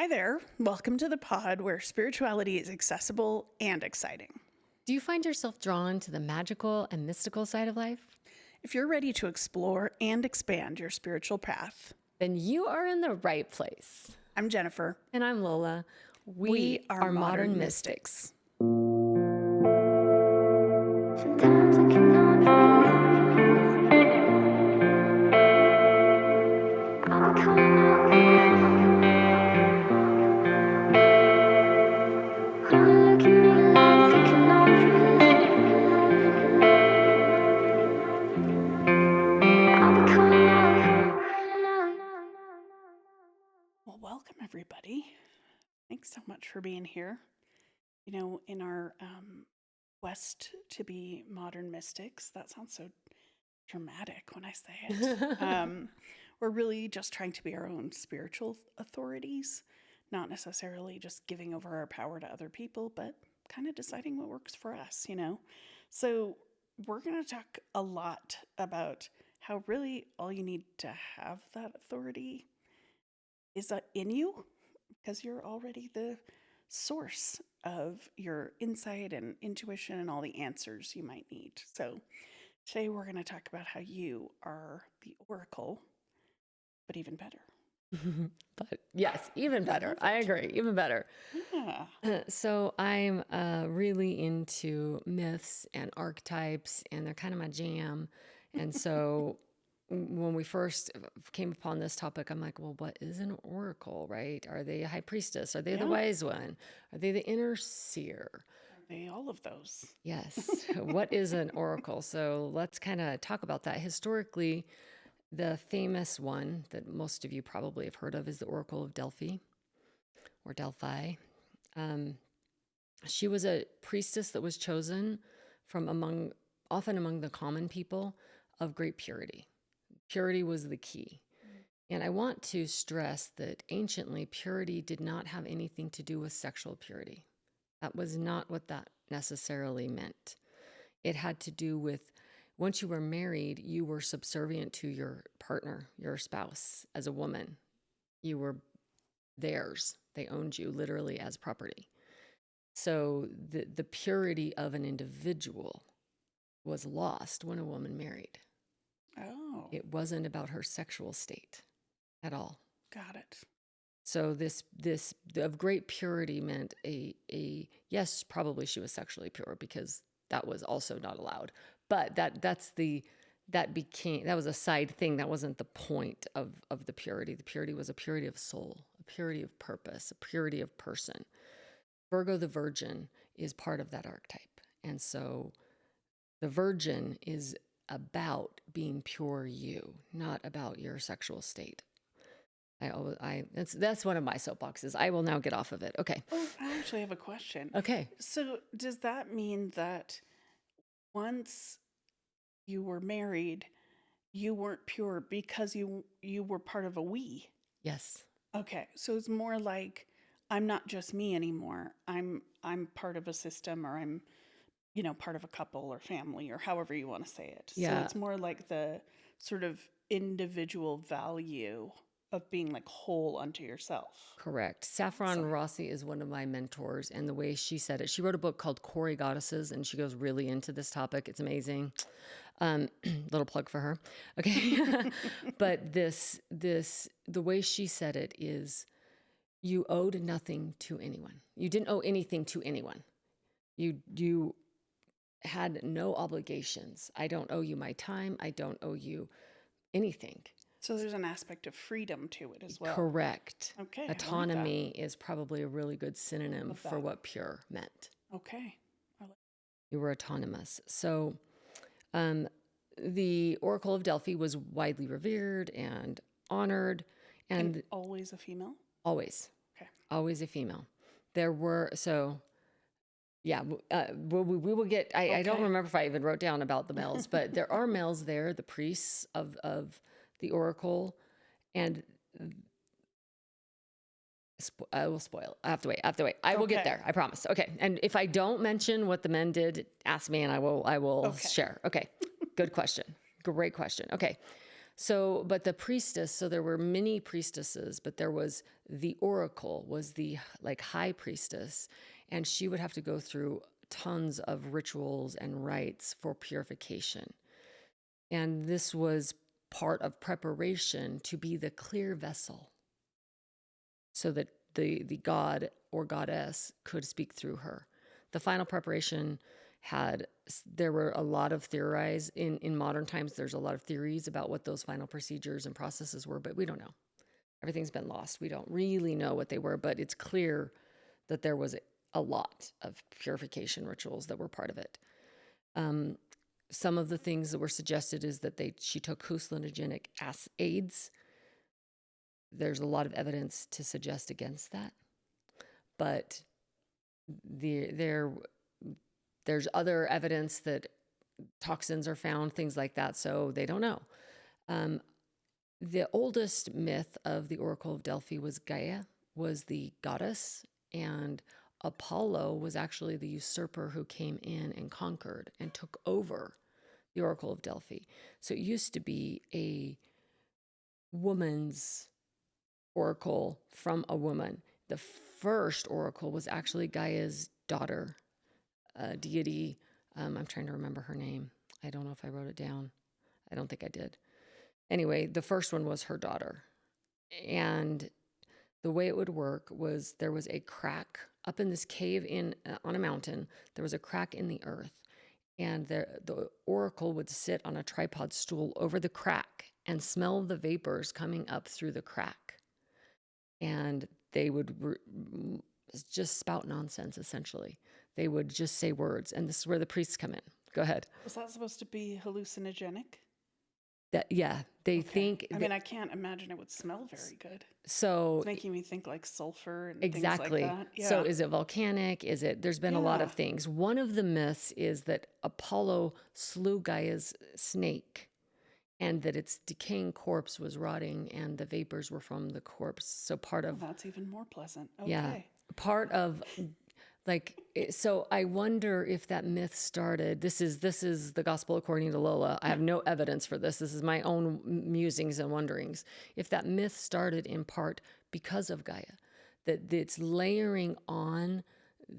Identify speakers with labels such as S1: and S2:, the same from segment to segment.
S1: Hi there. Welcome to the pod where spirituality is accessible and exciting.
S2: Do you find yourself drawn to the magical and mystical side of life?
S1: If you're ready to explore and expand your spiritual path,
S2: Then you are in the right place.
S1: I'm Jennafer.
S2: And I'm Lola.
S1: We are modern mystics.
S3: Sometimes I cannot breathe. I'll be calling out. Wanna look at me like they cannot breathe. I'll be calling out.
S1: Well, welcome everybody. Thanks so much for being here. You know, in our quest to be modern mystics, that sounds so dramatic when I say it. We're really just trying to be our own spiritual authorities, not necessarily just giving over our power to other people, but kind of deciding what works for us, you know? So we're going to talk a lot about how really all you need to have that authority is in you, because you're already the source of your insight and intuition and all the answers you might need. So today we're going to talk about how you are the oracle, but even better.
S2: But yes, even better. I agree. Even better.
S1: Yeah.
S2: So I'm really into myths and archetypes, and they're kind of my jam. And so when we first came upon this topic, I'm like, well, what is an oracle, right? Are they a high priestess? Are they the
S1: Yeah.
S2: wise one? Are they the inner seer?
S1: All of those.
S2: Yes. What is an oracle? So let's kind of talk about that. Historically, the famous one that most of you probably have heard of is the Oracle of Delphi or Delphi. She was a priestess that was chosen from often among the common people of great purity. Purity was the key. And I want to stress that anciently, purity did not have anything to do with sexual purity. That was not what that necessarily meant. It had to do with once you were married, you were subservient to your partner, your spouse. As a woman, you were theirs. They owned you literally as property. So the purity of an individual was lost when a woman married.
S1: Oh,
S2: It wasn't about her sexual state at all.
S1: got it.
S2: So this of great purity meant a yes, probably she was sexually pure because that was also not allowed. But that was a side thing. That wasn't the point of the purity. The purity was a purity of soul, a purity of purpose, a purity of person. Virgo the Virgin is part of that archetype. And so the Virgin is about being pure you, not about your sexual state. That's one of my soapboxes. I will now get off of it. Okay.
S1: Oh, I actually have a question.
S2: Okay.
S1: So does that mean that once you were married, you weren't pure because you were part of a we?
S2: Yes.
S1: Okay, so it's more like I'm not just me anymore. I'm part of a system, or I'm, part of a couple or family, or however you want to say it. So
S2: Yeah.
S1: it's more like the sort of individual value of being like whole unto yourself.
S2: Correct. Saffron Rossi is one of my mentors, and the way she said it, she wrote a book called Quarry Goddesses, and she goes really into this topic. It's amazing. Little plug for her. Okay. But the way she said it is you owed nothing to anyone. You didn't owe anything to anyone. You had no obligations. I don't owe you my time. I don't owe you anything.
S1: So there's an aspect of freedom to it as well.
S2: Correct.
S1: Okay. I like that.
S2: Autonomy is probably a really good synonym
S1: Love
S2: for
S1: that.
S2: what pure meant.
S1: Okay.
S2: You were autonomous. So the Oracle of Delphi was widely revered and honored, and
S1: always a female?
S2: always.
S1: Okay.
S2: Always a female. There were, so yeah, we will get, I don't
S1: Okay.
S2: remember if I even wrote down about the males, but there are males there, the priests of the Oracle, and I will spoil. I have to wait. I will get
S1: Okay.
S2: there. I promise. Okay. And if I don't mention what the men did, ask me and I will
S1: Okay.
S2: share. Okay. Good question. Great question. Okay. So, but the priestess, so there were many priestesses, but there was the oracle was the like high priestess, and she would have to go through tons of rituals and rites for purification. And this was part of preparation to be the clear vessel so that the god or goddess could speak through her. The final preparation there were a lot of theorized in modern times. There's a lot of theories about what those final procedures and processes were, but we don't know. Everything's been lost. We don't really know what they were, but it's clear that there was a lot of purification rituals that were part of it. Some of the things that were suggested is that she took hallucinogenic aids. There's a lot of evidence to suggest against that, but there's other evidence that toxins are found, things like that. So they don't know. The oldest myth of the Oracle of Delphi was Gaia, was the goddess, and Apollo was actually the usurper who came in and conquered and took over the Oracle of Delphi. So it used to be a woman's oracle from a woman. The first oracle was actually Gaia's daughter, deity. I'm trying to remember her name. I don't know if I wrote it down. I don't think I did. Anyway, the first one was her daughter. And the way it would work was there was a crack up in this cave on a mountain. There was a crack in the earth. And the oracle would sit on a tripod stool over the crack and smell the vapors coming up through the crack. And they would just spout nonsense, essentially. They would just say words. And this is where the priests come in. Go ahead.
S1: Was that supposed to be hallucinogenic?
S2: They think.
S1: I mean, I can't imagine it would smell very good.
S2: So
S1: It's making me think like sulfur and
S2: exactly.
S1: things like that. Yeah.
S2: So is it volcanic? There's been a lot of things. One of the myths is that Apollo slew Gaia's snake and that its decaying corpse was rotting and the vapors were from the corpse. So part of
S1: that's even more pleasant. Okay.
S2: Yeah, part of so I wonder if that myth started. This is the gospel according to Lola. I have no evidence for this. This is my own musings and wonderings. If that myth started in part because of Gaia, that it's layering on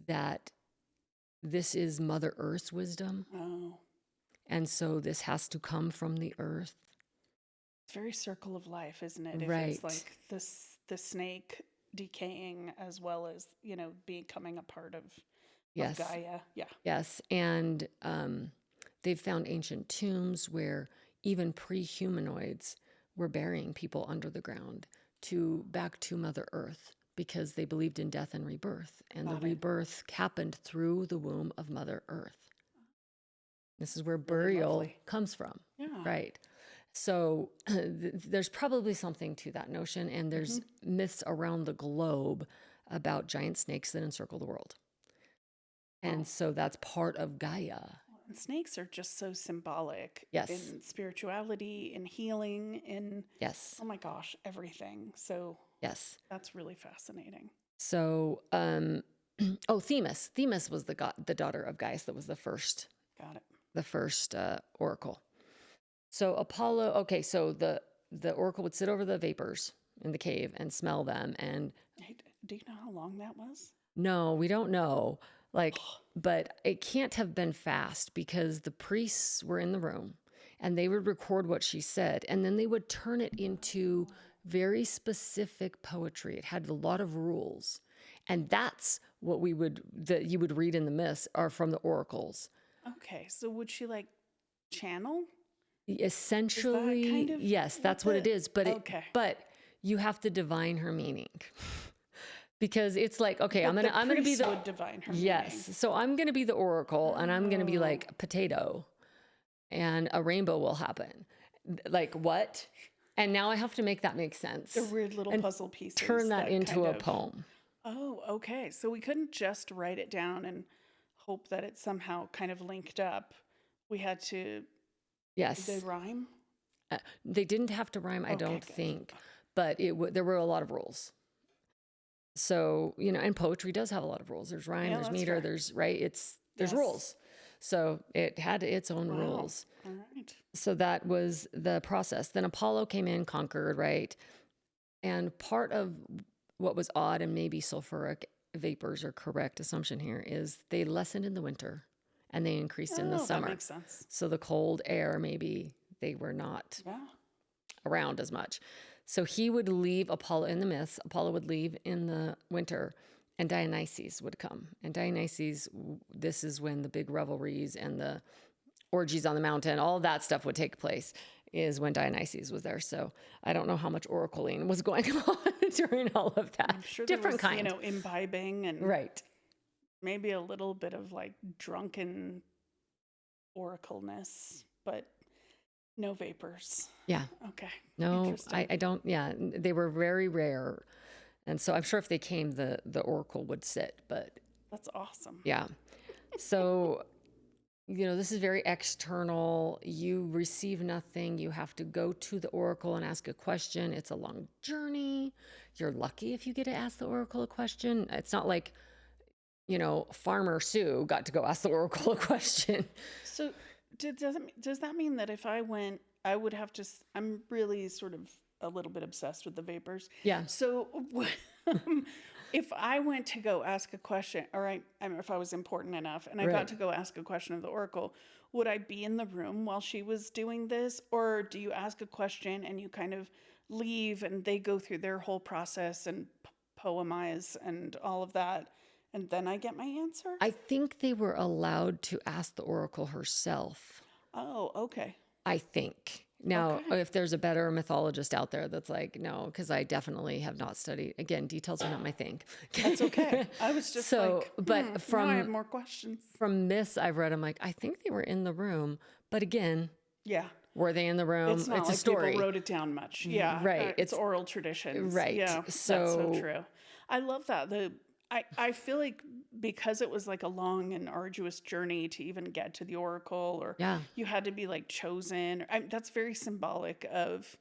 S2: that this is Mother Earth's wisdom.
S1: Oh.
S2: And so this has to come from the earth.
S1: It's very circle of life, isn't it?
S2: Right.
S1: If it's like the snake decaying as well as, becoming a part of Gaia. Yeah.
S2: Yes. And they've found ancient tombs where even pre-humanoids were burying people under the ground back to Mother Earth because they believed in death and rebirth. And the rebirth happened through the womb of Mother Earth. This is where burial comes from.
S1: Yeah.
S2: Right. So there's probably something to that notion. And there's myths around the globe about giant snakes that encircle the world. And so that's part of Gaia.
S1: And snakes are just so symbolic in spirituality, in healing, in, oh my gosh, everything. So that's really fascinating.
S2: So, Themis. Themis was the daughter of Gaius. That was the first.
S1: Got it.
S2: The first oracle. So Apollo, so the oracle would sit over the vapors in the cave and smell them. And
S1: do you know how long that was?
S2: No, we don't know. But it can't have been fast because the priests were in the room and they would record what she said. And then they would turn it into very specific poetry. It had a lot of rules. And that's what you would read in the myths are from the oracles.
S1: Okay, so would she channel?
S2: Essentially,
S1: kind of
S2: yes, that's what it is. But
S1: but
S2: you have to divine her meaning, because it's I'm gonna be the
S1: would divine her
S2: yes.
S1: meaning.
S2: So I'm gonna be the oracle, and I'm gonna be like potato, and a rainbow will happen. Like what? And now I have to make that make sense.
S1: The weird little puzzle pieces.
S2: Turn that into a poem.
S1: Oh, okay. So we couldn't just write it down and hope that it somehow kind of linked up. We had to.
S2: Yes.
S1: Did they rhyme?
S2: They didn't have to rhyme, I don't think, but there were a lot of rules. So, and poetry does have a lot of rules. There's rhyme, there's meter, there's rules. So it had its own
S1: Wow.
S2: rules.
S1: All right.
S2: So that was the process. Then Apollo came in, conquered, right? And part of what was odd, and maybe sulfuric vapors are correct assumption here, is they lessened in the winter and they increased in the
S1: Oh, that
S2: summer.
S1: makes sense.
S2: So the cold air, maybe they were not
S1: Yeah.
S2: around as much. So he would leave Apollo in the myths. Apollo would leave in the winter, and Dionysus would come. And Dionysus, this is when the big revelries and the orgies on the mountain, all of that stuff would take place, is when Dionysus was there. So I don't know how much oracling was going on during all of that.
S1: I'm sure
S2: Different
S1: there was,
S2: kind.
S1: imbibing and
S2: Right.
S1: maybe a little bit of like drunken oracleness, but no vapors.
S2: Yeah.
S1: Okay.
S2: No,
S1: Interesting.
S2: I don't. Yeah. They were very rare. And so I'm sure if they came, the oracle would sit. But
S1: That's awesome.
S2: yeah. So, this is very external. You receive nothing. You have to go to the oracle and ask a question. It's a long journey. You're lucky if you get to ask the oracle a question. It's not like, Farmer Sue got to go ask the oracle a question.
S1: So does that mean that if I went, I would have to, I'm really sort of a little bit obsessed with the vapors.
S2: Yeah.
S1: So if I went to go ask a question, or if I was important enough and I
S2: Right.
S1: got to go ask a question of the oracle, would I be in the room while she was doing this? Or do you ask a question and you kind of leave and they go through their whole process and poemize and all of that, and then I get my answer?
S2: I think they were allowed to ask the oracle herself.
S1: Oh, okay.
S2: I think. Now,
S1: Okay.
S2: if there's a better mythologist out there that's like, no, because I definitely have not studied. Again, details are not my thing.
S1: That's okay. I was just
S2: So,
S1: like,
S2: but
S1: now I have more questions.
S2: from myths I've read, I'm like, I think they were in the room. But again,
S1: Yeah.
S2: were they in the room?
S1: It's not
S2: a
S1: like
S2: story.
S1: people wrote it down much. Yeah.
S2: Right.
S1: It's oral traditions.
S2: Right.
S1: Yeah. That's so true. I love that. I feel like because it was like a long and arduous journey to even get to the oracle, or
S2: Yeah.
S1: you had to be like chosen. That's very symbolic of,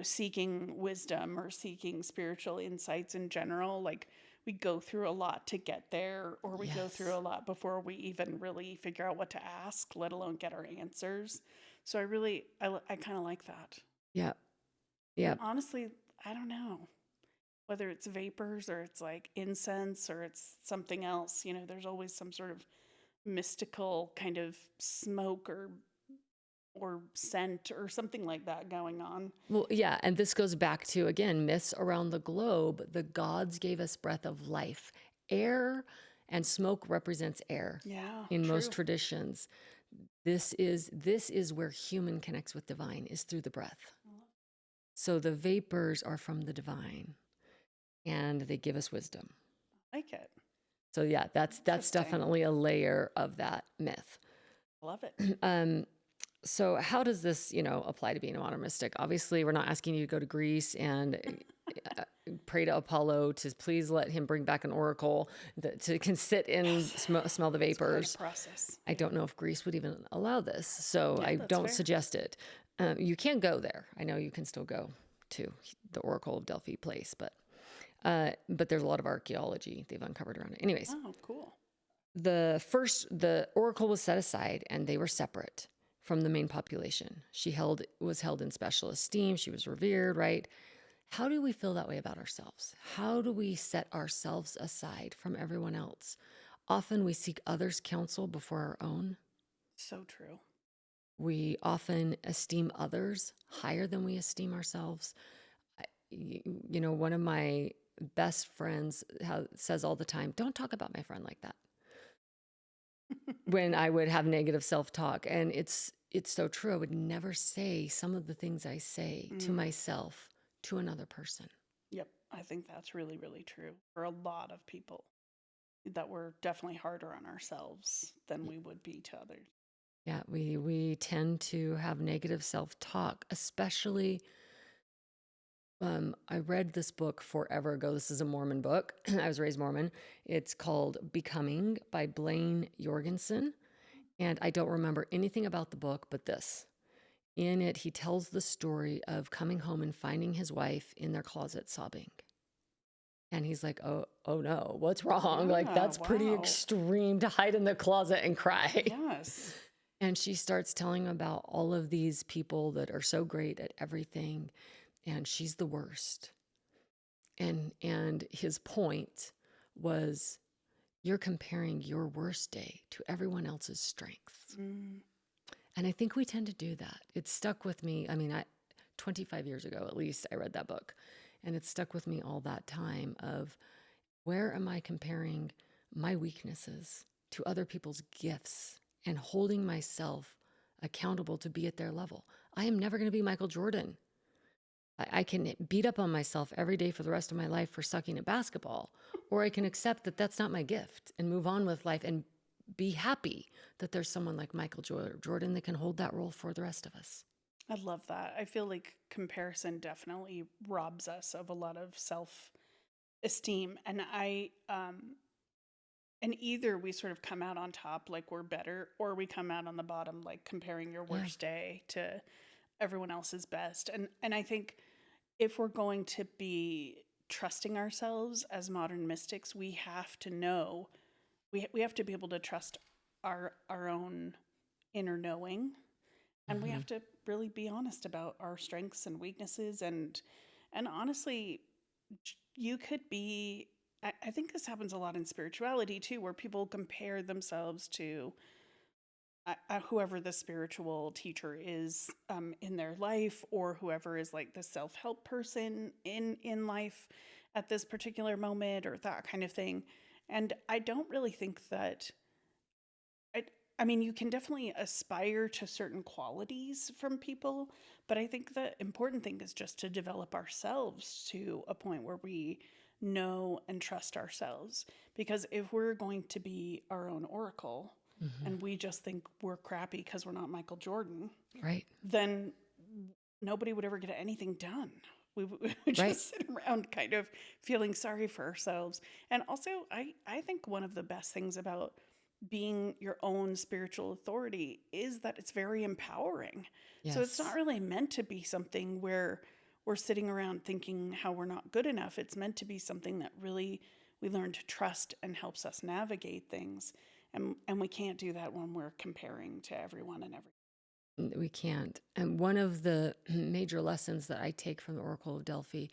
S1: seeking wisdom or seeking spiritual insights in general. Like we go through a lot to get there, or we go through
S2: Yes.
S1: a lot before we even really figure out what to ask, let alone get our answers. So I kind of like that.
S2: Yeah.
S1: And
S2: Yeah.
S1: honestly, I don't know whether it's vapors or it's like incense or it's something else. There's always some sort of mystical kind of smoke or scent or something like that going on.
S2: Well, yeah. And this goes back to, again, myths around the globe. The gods gave us breath of life. Air and smoke represents air
S1: Yeah,
S2: in most
S1: true.
S2: traditions. This is where human connects with divine, is through the breath. So the vapors are from the divine and they give us wisdom.
S1: I like it.
S2: So yeah, that's
S1: Interesting.
S2: definitely a layer of that myth.
S1: Love it.
S2: So how does this, apply to being a modern mystic? Obviously, we're not asking you to go to Greece and pray to Apollo to please let him bring back an oracle that can sit and smell the
S1: It's quite
S2: vapors.
S1: a process.
S2: I don't know if Greece would even allow this, so
S1: Yeah,
S2: I
S1: that's
S2: don't
S1: fair.
S2: suggest it. You can go there. I know you can still go to the Oracle of Delphi place, but there's a lot of archaeology they've uncovered around it. Anyways,
S1: Oh, cool.
S2: the oracle was set aside and they were separate from the main population. She was held in special esteem. She was revered, right? How do we feel that way about ourselves? How do we set ourselves aside from everyone else? Often we seek others' counsel before our own.
S1: So true.
S2: We often esteem others higher than we esteem ourselves. One of my best friends says all the time, don't talk about my friend like that. When I would have negative self-talk. And it's so true. I would never say some of the things I say to myself to another person.
S1: Yep. I think that's really, really true for a lot of people, that we're definitely harder on ourselves than we would be to others.
S2: Yeah, we tend to have negative self-talk, especially. I read this book forever ago. This is a Mormon book. I was raised Mormon. It's called Becoming by Blaine Jorgensen. And I don't remember anything about the book but this. In it, he tells the story of coming home and finding his wife in their closet sobbing. And he's like, oh no, what's wrong? Like,
S1: Yeah,
S2: that's pretty
S1: wow.
S2: extreme to hide in the closet and cry.
S1: Yes.
S2: And she starts telling about all of these people that are so great at everything, and she's the worst. And his point was, you're comparing your worst day to everyone else's strengths.
S1: Mm.
S2: And I think we tend to do that. It stuck with me. I mean, 25 years ago, at least, I read that book. And it stuck with me all that time of, where am I comparing my weaknesses to other people's gifts and holding myself accountable to be at their level? I am never going to be Michael Jordan. I can beat up on myself every day for the rest of my life for sucking at basketball, or I can accept that that's not my gift and move on with life and be happy that there's someone like Michael Jordan that can hold that role for the rest of us.
S1: I love that. I feel like comparison definitely robs us of a lot of self-esteem. And either we sort of come out on top like we're better, or we come out on the bottom like comparing your
S2: Yeah.
S1: worst day to everyone else's best. And I think if we're going to be trusting ourselves as modern mystics, we have to know, we have to be able to trust our own inner knowing, and we
S2: Mhm.
S1: have to really be honest about our strengths and weaknesses. And honestly, you could be, I think this happens a lot in spirituality too, where people compare themselves to whoever the spiritual teacher is in their life, or whoever is like the self-help person in life at this particular moment, or that kind of thing. And I don't really think that I, I mean, you can definitely aspire to certain qualities from people, but I think the important thing is just to develop ourselves to a point where we know and trust ourselves. Because if we're going to be our own oracle,
S2: Mhm.
S1: and we just think we're crappy because we're not Michael Jordan,
S2: Right.
S1: then nobody would ever get anything done. We would
S2: Right.
S1: just sit around kind of feeling sorry for ourselves. And also, I think one of the best things about being your own spiritual authority is that it's very empowering. So it's not
S2: Yes.
S1: really meant to be something where we're sitting around thinking how we're not good enough. It's meant to be something that really we learn to trust and helps us navigate things. And we can't do that when we're comparing to everyone and everything.
S2: We can't. And one of the major lessons that I take from the Oracle of Delphi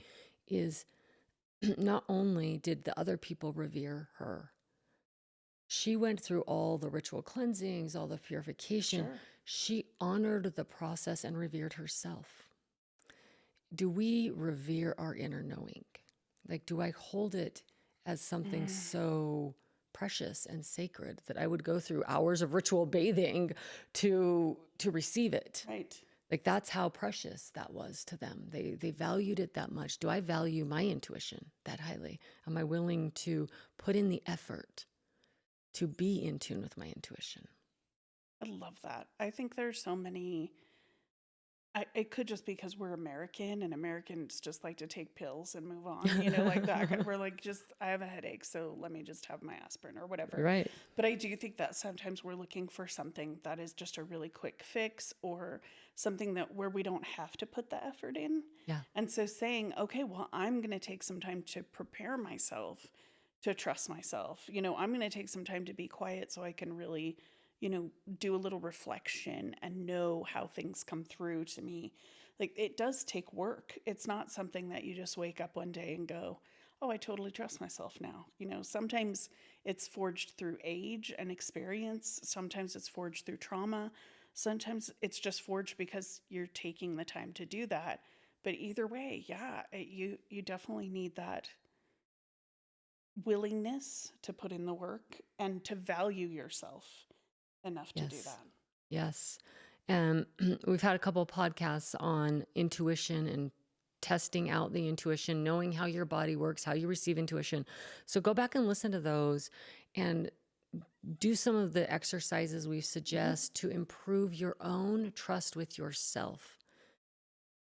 S2: is, not only did the other people revere her, she went through all the ritual cleansings, all the purification.
S1: Sure.
S2: She honored the process and revered herself. Do we revere our inner knowing? Like, do I hold it as something so precious and sacred that I would go through hours of ritual bathing to receive it?
S1: Right.
S2: Like, that's how precious that was to them. They valued it that much. Do I value my intuition that highly? Am I willing to put in the effort to be in tune with my intuition?
S1: I love that. I think there's so many. It could just be because we're American, and Americans just like to take pills and move on, like that. We're like, just, I have a headache, so let me just have my aspirin or whatever.
S2: Right.
S1: But I do think that sometimes we're looking for something that is just a really quick fix, or something that where we don't have to put the effort in.
S2: Yeah.
S1: And so saying, okay, well, I'm going to take some time to prepare myself to trust myself. I'm going to take some time to be quiet so I can really, do a little reflection and know how things come through to me. Like, it does take work. It's not something that you just wake up one day and go, oh, I totally trust myself now. Sometimes it's forged through age and experience. Sometimes it's forged through trauma. Sometimes it's just forged because you're taking the time to do that. But either way, yeah, you definitely need that willingness to put in the work and to value yourself enough to do
S2: Yes.
S1: that.
S2: Yes. And we've had a couple of podcasts on intuition and testing out the intuition, knowing how your body works, how you receive intuition. So go back and listen to those and do some of the exercises we suggest to improve your own trust with yourself.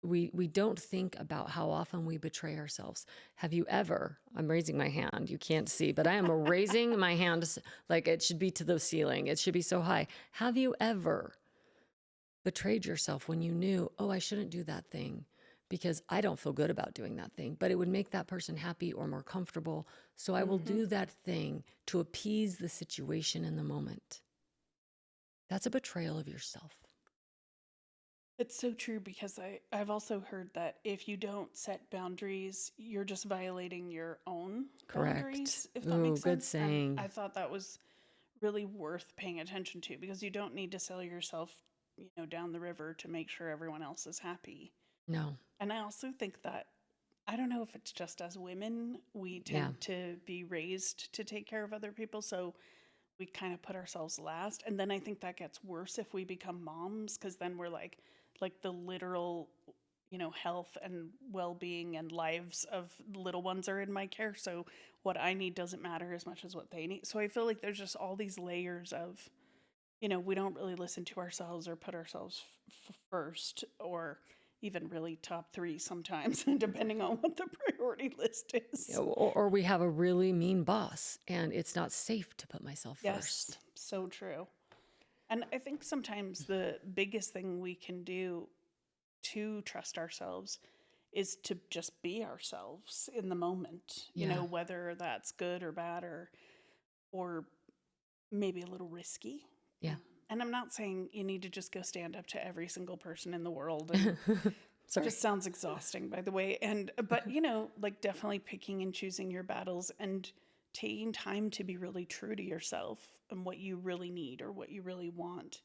S2: We don't think about how often we betray ourselves. Have you ever, I'm raising my hand, you can't see, but I am raising my hand like it should be to the ceiling. It should be so high. Have you ever betrayed yourself when you knew, oh, I shouldn't do that thing, because I don't feel good about doing that thing, but it would make that person happy or more comfortable. So I will
S1: Mm-hmm.
S2: do that thing to appease the situation in the moment. That's a betrayal of yourself.
S1: It's so true because I've also heard that if you don't set boundaries, you're just violating your own
S2: Correct.
S1: boundaries, if that
S2: Ooh,
S1: makes
S2: good
S1: sense. And
S2: saying.
S1: I thought that was really worth paying attention to because you don't need to sell yourself, down the river to make sure everyone else is happy.
S2: No.
S1: And I also think that I don't know if it's just as women, we
S2: Yeah.
S1: tend to be raised to take care of other people, so we kind of put ourselves last. And then I think that gets worse if we become moms because then we're like the literal, health and well-being and lives of little ones are in my care. So what I need doesn't matter as much as what they need. So I feel like there's just all these layers of, we don't really listen to ourselves or put ourselves first or even really top three sometimes, depending on what the priority list is.
S2: Or we have a really mean boss and it's not safe to put myself
S1: Yes,
S2: first.
S1: so true. And I think sometimes the biggest thing we can do to trust ourselves is to just be ourselves in the moment,
S2: Yeah.
S1: whether that's good or bad or maybe a little risky.
S2: Yeah.
S1: And I'm not saying you need to just go stand up to every single person in the world and
S2: Sorry.
S1: just sounds exhausting, by the way. But like definitely picking and choosing your battles and taking time to be really true to yourself and what you really need or what you really want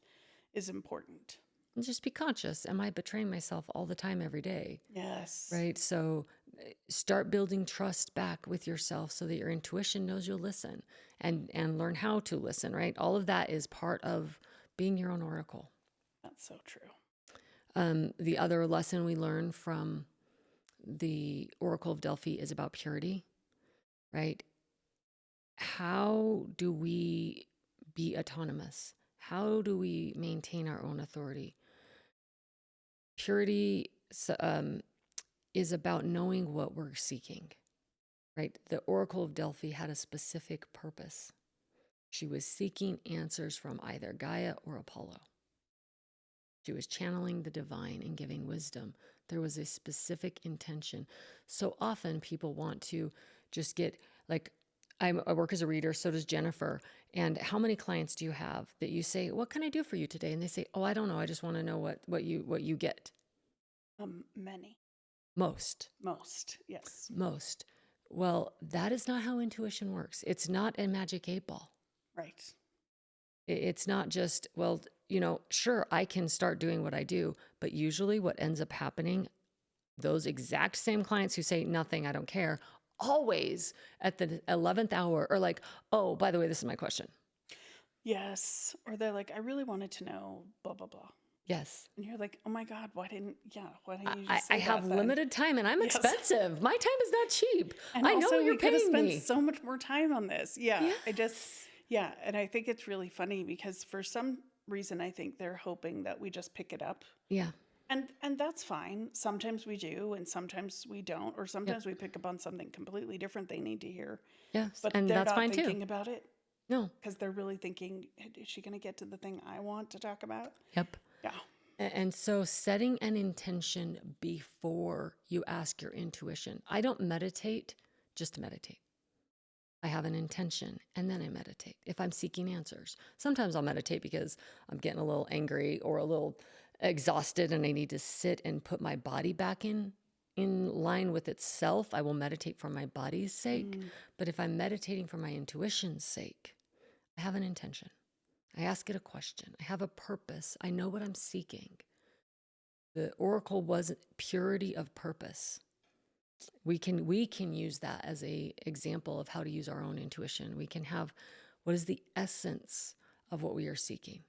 S1: is important.
S2: And just be conscious. Am I betraying myself all the time, every day?
S1: Yes.
S2: Right. So start building trust back with yourself so that your intuition knows you'll listen and learn how to listen. Right. All of that is part of being your own oracle.
S1: That's so true.
S2: The other lesson we learn from the Oracle of Delphi is about purity, right? How do we be autonomous? How do we maintain our own authority? Purity is about knowing what we're seeking, right? The Oracle of Delphi had a specific purpose. She was seeking answers from either Gaia or Apollo. She was channeling the divine and giving wisdom. There was a specific intention. So often people want to just get like, I work as a reader, so does Jennafer. And how many clients do you have that you say, what can I do for you today? And they say, oh, I don't know. I just want to know what you get.
S1: Many.
S2: Most.
S1: Yes.
S2: Most. Well, that is not how intuition works. It's not a magic 8-ball.
S1: Right.
S2: It's not just, well, sure, I can start doing what I do, but usually what ends up happening, those exact same clients who say nothing, I don't care, always at the 11th hour are like, oh, by the way, this is my question.
S1: Yes. Or they're like, I really wanted to know, blah, blah, blah.
S2: Yes.
S1: And you're like, oh my God, why didn't you just
S2: I
S1: say
S2: have
S1: that then?
S2: limited time and I'm
S1: Yes.
S2: expensive. My time is not cheap.
S1: And
S2: I know
S1: also,
S2: you're
S1: we could have
S2: paying
S1: spent
S2: me.
S1: so much more time on this. Yeah.
S2: Yes.
S1: And I think it's really funny because for some reason, I think they're hoping that we just pick it up.
S2: Yeah.
S1: And that's fine. Sometimes we do, and sometimes we don't, or sometimes we pick up on something completely different they need to hear.
S2: Yes.
S1: But
S2: And
S1: they're
S2: that's
S1: not
S2: fine
S1: thinking
S2: too.
S1: about it
S2: No.
S1: because they're really thinking, is she going to get to the thing I want to talk about?
S2: Yep.
S1: Yeah.
S2: And so setting an intention before you ask your intuition. I don't meditate just to meditate. I have an intention and then I meditate if I'm seeking answers. Sometimes I'll meditate because I'm getting a little angry or a little exhausted and I need to sit and put my body back in line with itself. I will meditate for my body's sake. But if I'm meditating for my intuition's sake, I have an intention. I ask it a question. I have a purpose. I know what I'm seeking. The oracle was purity of purpose. We can use that as a example of how to use our own intuition. We can have what is the essence of what we are seeking.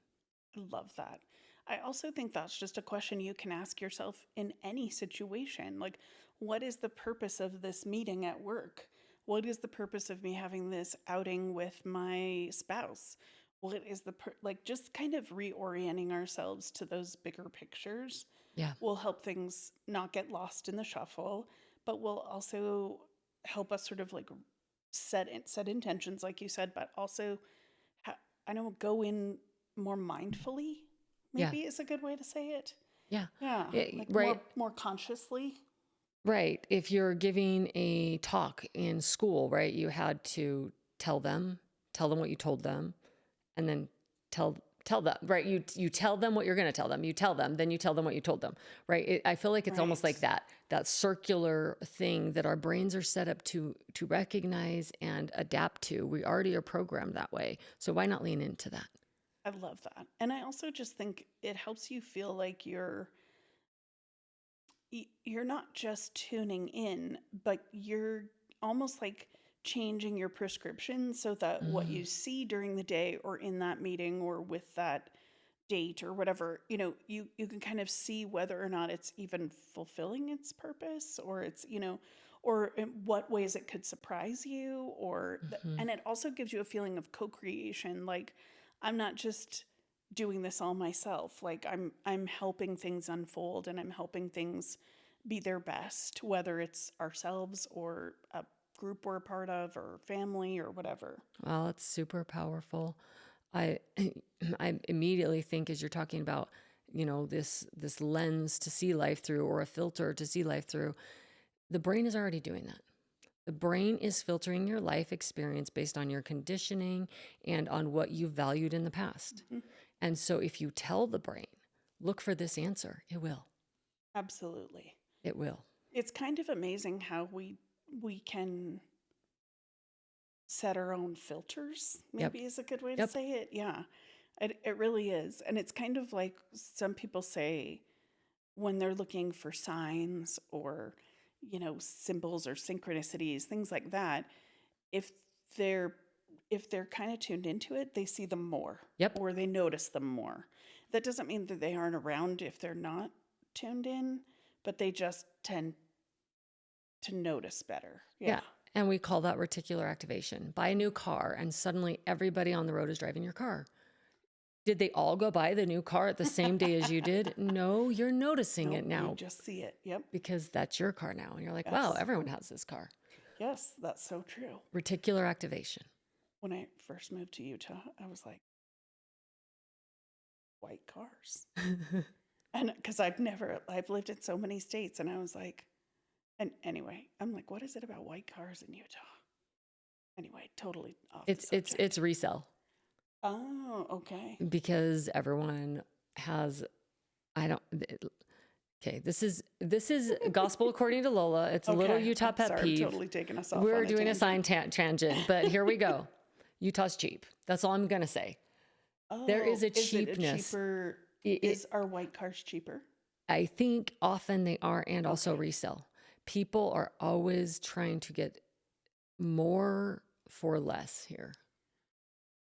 S1: I love that. I also think that's just a question you can ask yourself in any situation. Like, what is the purpose of this meeting at work? What is the purpose of me having this outing with my spouse? What is like just kind of reorienting ourselves to those bigger pictures
S2: Yeah.
S1: will help things not get lost in the shuffle, but will also help us sort of like set intentions, like you said, but also I don't know, go in more mindfully,
S2: Yeah.
S1: maybe is a good way to say it.
S2: Yeah.
S1: Yeah. Like
S2: Right.
S1: more consciously.
S2: Right. If you're giving a talk in school, right, you had to tell them what you told them, and then tell them, right? You tell them what you're going to tell them. You tell them, then you tell them what you told them, right? I feel like it's almost like
S1: Right.
S2: that circular thing that our brains are set up to recognize and adapt to. We already are programmed that way. So why not lean into that?
S1: I love that. And I also just think it helps you feel like you're not just tuning in, but you're almost like changing your prescription so that what
S2: Mm,
S1: you see during the day or in that meeting or with that date or whatever, you can kind of see whether or not it's even fulfilling its purpose, or it's, or in what ways it could surprise you,
S2: mhm.
S1: and it also gives you a feeling of co-creation. Like, I'm not just doing this all myself. Like, I'm helping things unfold, and I'm helping things be their best, whether it's ourselves or a group we're a part of or family or whatever.
S2: Well, it's super powerful. I I immediately think as you're talking about, this lens to see life through, or a filter to see life through, the brain is already doing that. The brain is filtering your life experience based on your conditioning and on what you valued in the past.
S1: Mhm.
S2: And so if you tell the brain, look for this answer, it will.
S1: Absolutely.
S2: It will.
S1: It's kind of amazing how we can set our own filters,
S2: Yep.
S1: maybe is a good way to
S2: Yep.
S1: say it. Yeah. It really is. And it's kind of like some people say when they're looking for signs or, symbols or synchronicities, things like that, if they're if they're kind of tuned into it, they see them more
S2: Yep.
S1: or they notice them more. That doesn't mean that they aren't around if they're not tuned in, but they just tend to notice better.
S2: Yeah.
S1: Yeah.
S2: And we call that reticular activation. Buy a new car, and suddenly everybody on the road is driving your car. Did they all go buy the new car at the same day as you did? No, you're noticing it
S1: Nope, you
S2: now
S1: just see it. Yep.
S2: because that's your car now. And you're like, wow,
S1: Yes.
S2: everyone has this car.
S1: Yes, that's so true.
S2: Reticular activation.
S1: When I first moved to Utah, I was like, white cars. And because I've lived in so many states, and I was like, and anyway, I'm like, what is it about white cars in Utah? Anyway, totally off the subject.
S2: It's resell
S1: Oh, okay.
S2: because everyone has, I don't, okay, this is gospel according to Lola. It's a little
S1: Okay.
S2: Utah
S1: I'm
S2: pet
S1: sorry, I'm
S2: peeve.
S1: totally taking us off
S2: We're
S1: on a
S2: doing a sign
S1: tangent.
S2: tangent, but here we go. Utah's cheap. That's all I'm going to say. There is
S1: Oh,
S2: a
S1: is it a
S2: cheapness.
S1: cheaper?
S2: It,
S1: Are white cars cheaper?
S2: I think often they are, and also
S1: Okay.
S2: resell. People are always trying to get more for less here.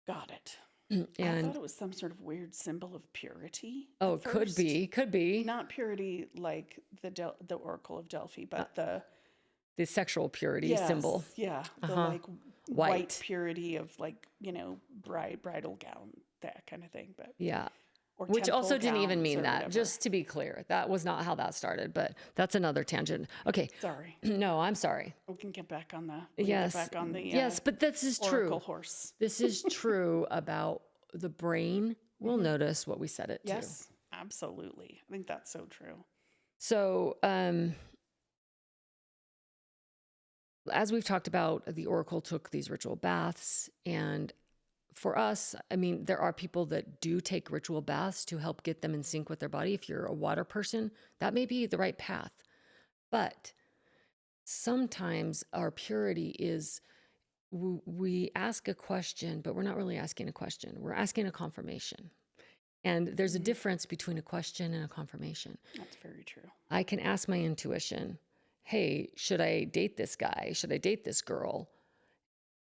S1: Got it. I
S2: And
S1: thought it was some sort of weird symbol of purity
S2: oh,
S1: at first.
S2: could be
S1: Not purity like the Oracle of Delphi,
S2: uh,
S1: but
S2: the sexual purity
S1: yes,
S2: symbol.
S1: yeah, the
S2: Uh-huh.
S1: like white
S2: White.
S1: purity of, like, bridal gown, that kind of thing, but
S2: Yeah.
S1: or
S2: Which
S1: temple
S2: also didn't even
S1: gowns
S2: mean
S1: or
S2: that,
S1: whatever.
S2: just to be clear. That was not how that started, but that's another tangent. Okay.
S1: Sorry,
S2: No, I'm sorry.
S1: we can get back on the
S2: Yes. Yes, but this is
S1: Oracle
S2: true.
S1: horse.
S2: This is true about the brain. Will notice what we set it to.
S1: Yes, absolutely. I think that's so true.
S2: So, as we've talked about, the Oracle took these ritual baths. And for us, I mean, there are people that do take ritual baths to help get them in sync with their body. If you're a water person, that may be the right path. But sometimes our purity is we ask a question, but we're not really asking a question. We're asking a confirmation. And there's a difference between a question and a confirmation.
S1: That's very true.
S2: I can ask my intuition, hey, should I date this guy? Should I date this girl?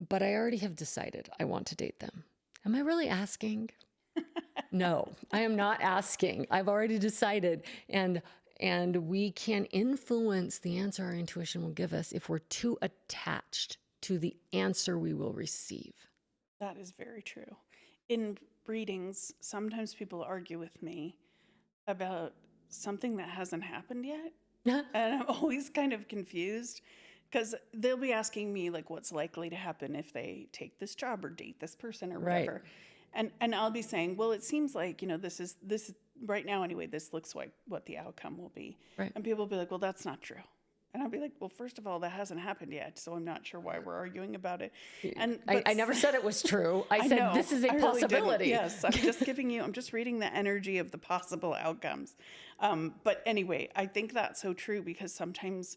S2: But I already have decided I want to date them. Am I really asking? No, I am not asking. I've already decided. And we can influence the answer our intuition will give us if we're too attached to the answer we will receive.
S1: That is very true. In readings, sometimes people argue with me about something that hasn't happened yet. And I'm always kind of confused because they'll be asking me, like, what's likely to happen if they take this job or date this person or
S2: Right.
S1: whatever. And I'll be saying, well, it seems like, this right now anyway, this looks like what the outcome will be.
S2: Right.
S1: And people will be like, well, that's not true. And I'll be like, well, first of all, that hasn't happened yet, so I'm not sure why we're arguing about it. And
S2: I never said it was true. I said
S1: know,
S2: this is a
S1: I really didn't.
S2: possibility.
S1: Yes, I'm just reading the energy of the possible outcomes. But anyway, I think that's so true because sometimes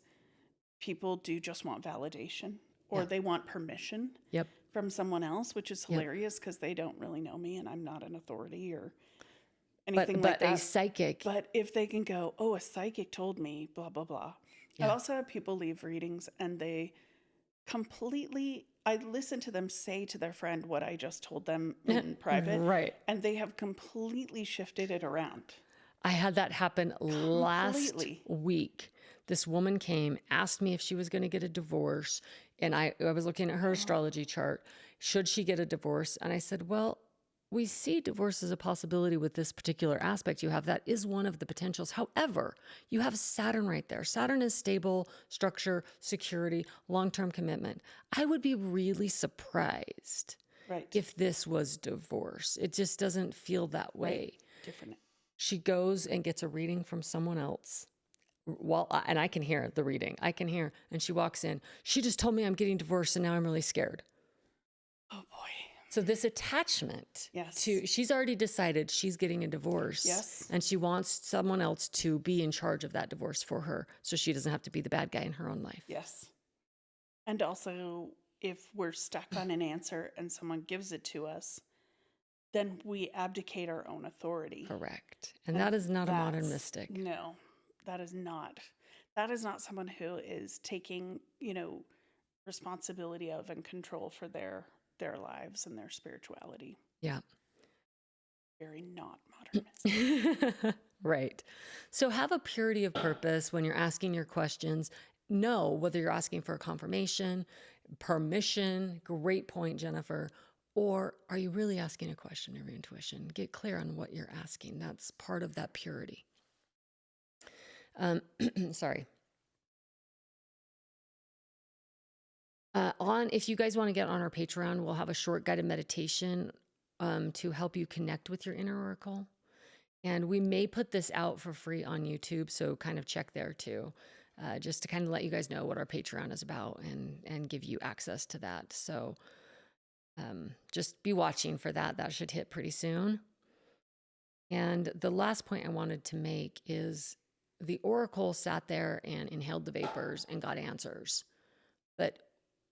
S1: people do just want validation or they want permission
S2: Yep.
S1: from someone else, which is hilarious because they don't really know me and I'm not an authority or anything like
S2: But a
S1: that.
S2: psychic.
S1: But if they can go, oh, a psychic told me, blah, blah, blah.
S2: Yeah.
S1: I also have people leave readings and they completely, I listen to them say to their friend what I just told them in private.
S2: Right.
S1: And they have completely shifted it around.
S2: I had that happen last
S1: Completely.
S2: week. This woman came, asked me if she was going to get a divorce. And I was looking at her astrology chart. Should she get a divorce? And I said, well, we see divorce as a possibility with this particular aspect you have. That is one of the potentials. However, you have Saturn right there. Saturn is stable, structure, security, long-term commitment. I would be really surprised if this was divorce. It just doesn't feel that way.
S1: Different.
S2: She goes and gets a reading from someone else. And I can hear the reading. I can hear. And she walks in. She just told me I'm getting divorced and now I'm really scared.
S1: Oh boy.
S2: So this attachment she's already decided she's getting a divorce.
S1: Yes.
S2: And she wants someone else to be in charge of that divorce for her so she doesn't have to be the bad guy in her own life.
S1: Yes. And also, if we're stuck on an answer and someone gives it to us, then we abdicate our own authority.
S2: Correct. And that is not a modern mystic.
S1: No, that is not. That is not someone who is taking, responsibility of and control for their lives and their spirituality.
S2: Yeah.
S1: Very not modern mystic.
S2: Right. So have a purity of purpose when you're asking your questions. Know whether you're asking for a confirmation, permission, great point, Jennafer, or are you really asking a question of your intuition? Get clear on what you're asking. That's part of that purity. Sorry. If you guys want to get on our Patreon, we'll have a short guided meditation to help you connect with your inner oracle. And we may put this out for free on YouTube, so kind of check there too, just to kind of let you guys know what our Patreon is about and give you access to that. So just be watching for that. That should hit pretty soon. And the last point I wanted to make is the oracle sat there and inhaled the vapors and got answers. But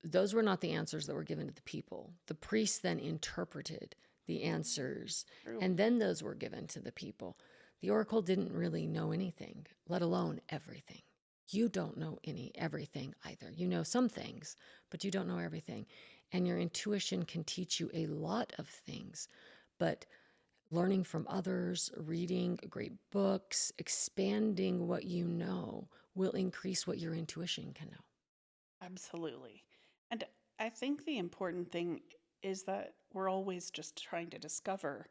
S2: those were not the answers that were given to the people. The priests then interpreted the answers, and then those were given to the people. The oracle didn't really know anything, let alone everything. You don't know everything either. You know some things, but you don't know everything. And your intuition can teach you a lot of things, but learning from others, reading great books, expanding what you know will increase what your intuition can know.
S1: Absolutely. And I think the important thing is that we're always just trying to discover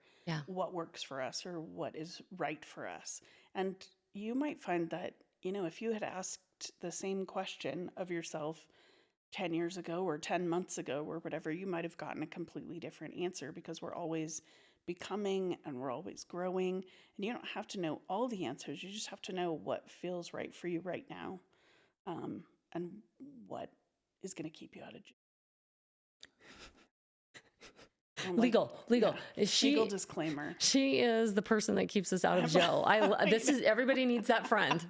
S1: what works for us or what is right for us. And you might find that, if you had asked the same question of yourself 10 years ago or 10 months ago or whatever, you might have gotten a completely different answer because we're always becoming and we're always growing. And you don't have to know all the answers. You just have to know what feels right for you right now, and what is going to keep you out of jail.
S2: Legal.
S1: Yeah,
S2: Is
S1: legal disclaimer.
S2: She is the person that keeps us out of jail. Everybody needs that friend.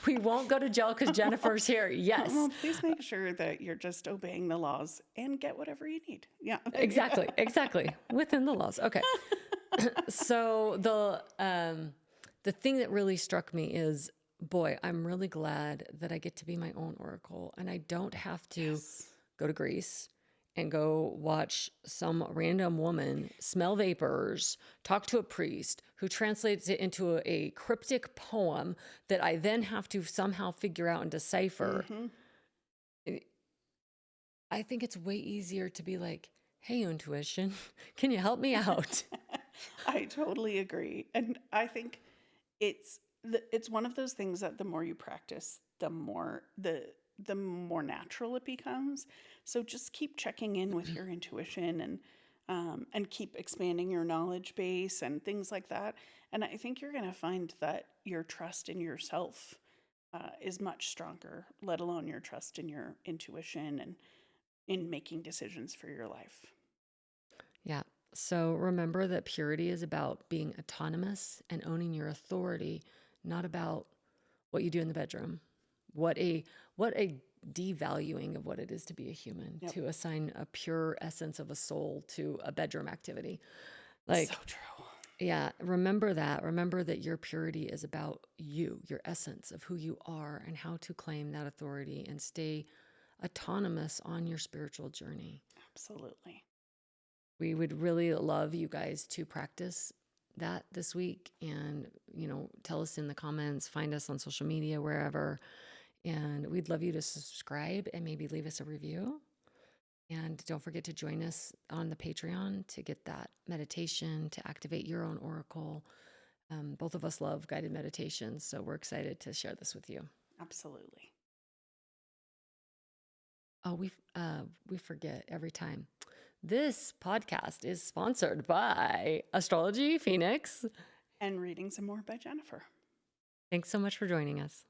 S2: We won't go to jail because Jennifer's here. Yes.
S1: Well, please make sure that you're just obeying the laws and get whatever you need. Yeah.
S2: Exactly. Within the laws. Okay. So the thing that really struck me is, boy, I'm really glad that I get to be my own oracle and I don't have to go to Greece and go watch some random woman smell vapors, talk to a priest who translates it into a cryptic poem that I then have to somehow figure out and decipher. Mm-hmm. I think it's way easier to be like, hey, intuition, can you help me out?
S1: I totally agree. And I think it's one of those things that the more you practice, the more natural it becomes. So just keep checking in with your intuition. And and keep expanding your knowledge base and things like that. And I think you're going to find that your trust in yourself is much stronger, let alone your trust in your intuition and in making decisions for your life.
S2: Yeah. So remember that purity is about being autonomous and owning your authority, not about what you do in the bedroom. What a devaluing of what it is to be a human,
S1: Yep.
S2: to assign a pure essence of a soul to a bedroom activity.
S1: So
S2: Like,
S1: true.
S2: yeah, remember that. Remember that your purity is about you, your essence of who you are, and how to claim that authority and stay autonomous on your spiritual journey.
S1: Absolutely.
S2: We would really love you guys to practice that this week and, tell us in the comments, find us on social media, wherever. And we'd love you to subscribe and maybe leave us a review. And don't forget to join us on the Patreon to get that meditation, to activate your own oracle. Both of us love guided meditations, so we're excited to share this with you.
S1: Absolutely.
S2: Oh, we forget every time. This podcast is sponsored by Astrology Phoenix.
S1: And reading some more by Jennafer.
S2: Thanks so much for joining us.